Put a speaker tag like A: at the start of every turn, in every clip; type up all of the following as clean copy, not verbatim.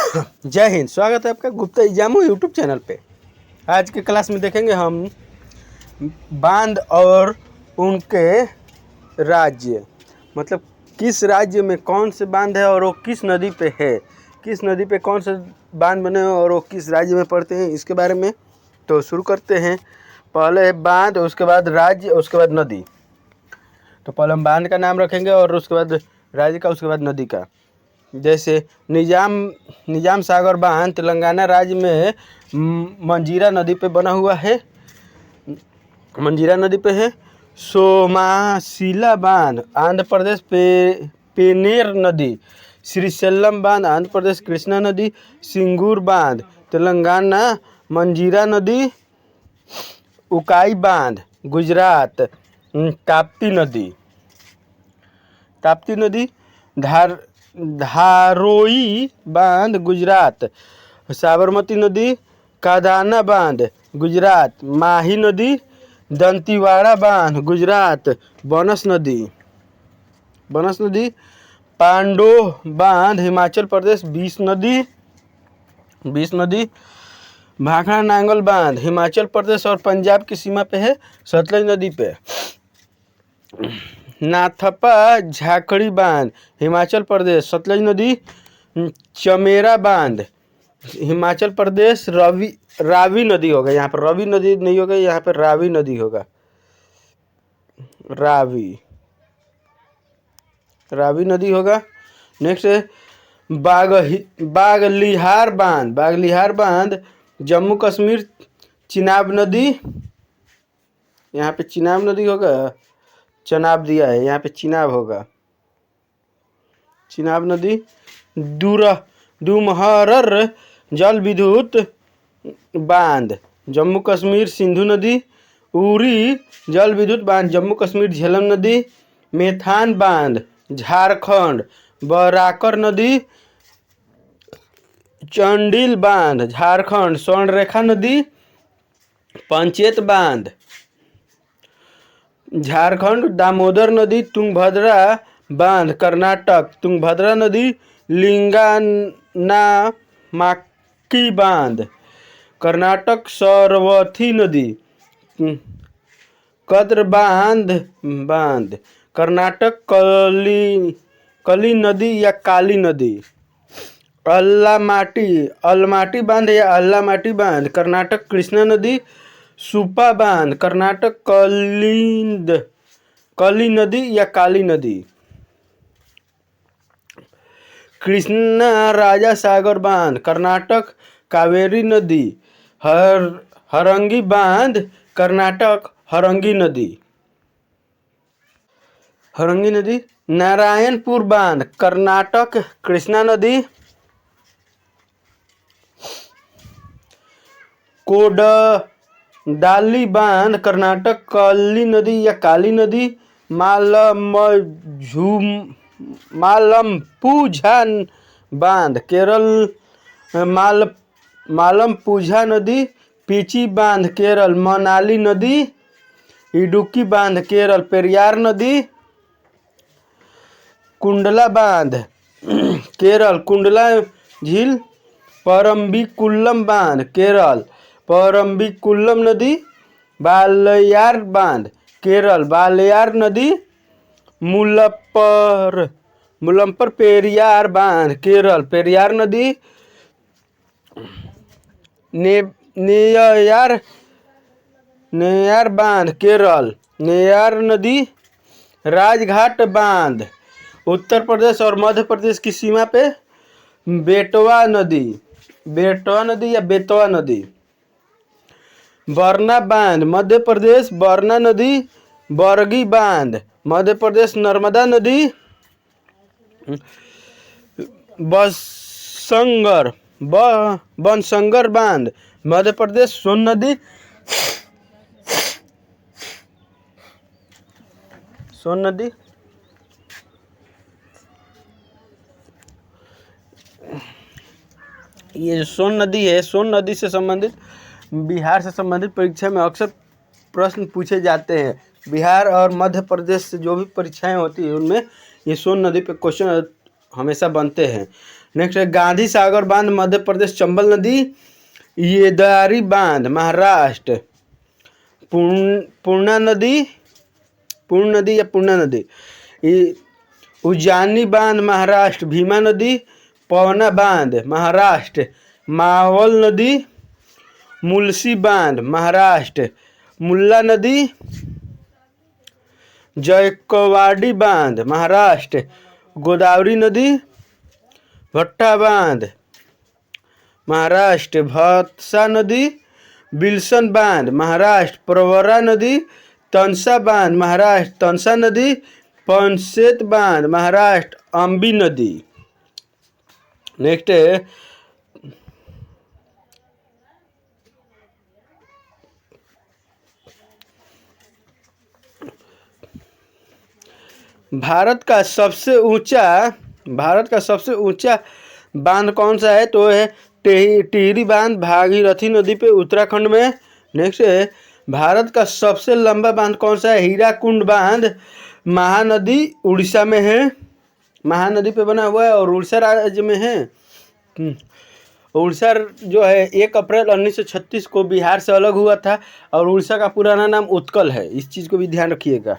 A: जय हिंद। स्वागत है आपका गुप्ता एग्जामो यूट्यूब चैनल पे। आज के क्लास में देखेंगे हम बांध और उनके राज्य, मतलब किस राज्य में कौन से बांध है और वो किस नदी पे है, किस नदी पे कौन से बांध बने हैं और वो किस राज्य में पड़ते हैं, इसके बारे में। तो शुरू करते हैं। पहले है बांध, उसके बाद राज्य, उसके बाद नदी। तो पहले हम बांध का नाम रखेंगे और उसके बाद राज्य का, उसके बाद नदी का। जैसे निजाम सागर बांध तेलंगाना राज्य में मंजीरा नदी पे बना हुआ है, मंजीरा नदी पे है। सोमाशिला बांध आंध्र प्रदेश पेनेर नदी। श्रीशैलम बांध आंध्र प्रदेश कृष्णा नदी। सिंगूर बांध तेलंगाना मंजीरा नदी। उकाई बांध गुजरात ताप्ती नदी। धारोई बांध गुजरात साबरमती नदी। कादाना बांध गुजरात माही नदी। दंतीवाड़ा बांध गुजरात बनस नदी। पांडो बांध हिमाचल प्रदेश बीस नदी। भाखड़ा नांगल बांध हिमाचल प्रदेश और पंजाब की सीमा पे है, सतलज नदी पे। नाथपा झाखड़ी बांध हिमाचल प्रदेश सतलज नदी। चमेरा बांध हिमाचल प्रदेश रावी नदी होगा, यहाँ पर रवि नदी नहीं होगा, यहाँ पर रावी नदी होगा। रावी नदी होगा। नेक्स्ट है बागलिहार बांध जम्मू कश्मीर चिनाब नदी, यहाँ पे चिनाब नदी होगा, चनाब दिया है, यहाँ पे चिनाब होगा, चिनाब नदी। दुमहरर जल विद्युत बांध जम्मू कश्मीर सिंधु नदी। उरी जल विद्युत बांध जम्मू कश्मीर झेलम नदी। मेथान बांध झारखंड बराकर नदी। चंडील बांध झारखंड स्वर्णरेखा नदी। पंचेत बांध झारखंड दामोदर नदी। तुंगभद्रा बांध कर्नाटक तुंगभद्रा नदी। लिंगानामाक्की बांध कर्नाटक सरवथी नदी। कद्र बांध कर्नाटक कली नदी या काली नदी। अलमाटी बांध या अल्लामाटी बांध कर्नाटक कृष्णा नदी। सुपा बांध कर्नाटक कली नदी या काली नदी। कृष्णा राजा सागर बांध कर्नाटक कावेरी नदी। हरंगी बांध कर्नाटक हरंगी नदी। नारायणपुर बांध कर्नाटक कृष्णा नदी। कोडदाली बांध कर्नाटक कली नदी या काली नदी। मालमपुझा बांध केरल मालमपुझा नदी। पीची बांध केरल मनाली नदी। इडुक्की बांध केरल पेरियार नदी। कुंडला बांध केरल कुंडला झील। परम्बिकुलम बांध केरल परम्बिकुलम नदी। बालयार बांध केरल बालयार नदी। मुलम्पर पेरियार बांध केरल पेरियार नदी। नेयार बांध केरल नेयार नदी। राजघाट बांध उत्तर प्रदेश और मध्य प्रदेश की सीमा पे, बेटवा नदी या बेतवा नदी। बरना बांध मध्य प्रदेश बरना नदी। बरगी बांध मध्य प्रदेश नर्मदा नदी। बनसंगर बांध मध्य प्रदेश सोन नदी। ये जो सोन नदी है, सोन नदी से संबंधित बिहार से संबंधित परीक्षा में अक्सर प्रश्न पूछे जाते हैं। बिहार और मध्य प्रदेश से जो भी परीक्षाएं होती है उनमें ये सोन नदी पे क्वेश्चन हमेशा बनते हैं। नेक्स्ट है गांधी सागर बांध मध्य प्रदेश, चंबल नदी, येदारी बांध महाराष्ट्र, पूर्णा नदी, उज्जानी बांध महाराष्ट्र, भीमा नदी, पवना बांध महाराष्ट्र, मावल नदी, मुलसी बांध महाराष्ट्र, मुल्ला नदी, जयकवाड़ी बांध महाराष्ट्र, गोदावरी नदी, भट्टा बांध महाराष्ट्र, भत्सा नदी, बिल्सन बांध महाराष्ट्र, प्रवरा नदी, तनसा बांध महाराष्ट्र, तनसा नदी, पंसेत बांध महाराष्ट्र, अंबी नदी। नेक्स्ट है भारत का सबसे ऊंचा बांध कौन सा है? तो है टिहरी बांध, भागीरथी नदी पे उत्तराखंड में। नेक्स्ट है भारत का सबसे लंबा बांध कौन सा है? हीराकुंड बांध, महानदी उड़ीसा में है, महानदी पे बना हुआ है और उड़ीसा राज्य में है। उड़ीसा जो है 1 अप्रैल 1936 को बिहार से अलग हुआ था और उड़ीसा का पुराना नाम उत्कल है, इस चीज़ को भी ध्यान रखिएगा।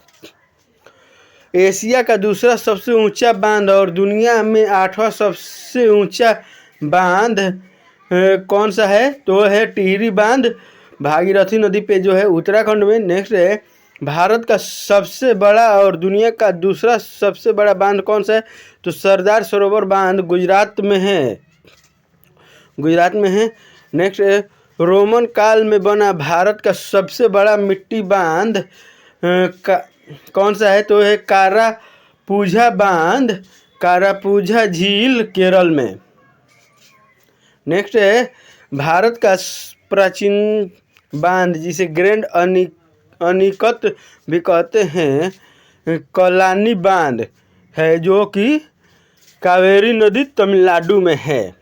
A: एशिया का दूसरा सबसे ऊंचा बांध और दुनिया में 8वां सबसे ऊंचा बांध कौन सा है? तो है टिहरी बांध, भागीरथी नदी पे जो है उत्तराखंड में। नेक्स्ट है भारत का सबसे बड़ा और दुनिया का दूसरा सबसे बड़ा बांध कौन सा है? तो सरदार सरोवर बांध गुजरात में है, नेक्स्ट है रोमन काल में बना भारत का सबसे बड़ा मिट्टी बांध कौन सा है? तो है कारापूझा बांध, कारापूझा झील केरल में। नेक्स्ट है भारत का प्राचीन बांध जिसे ग्रैंड अनिकत भी कहते हैं, कलानी बांध है जो कि कावेरी नदी तमिलनाडु में है।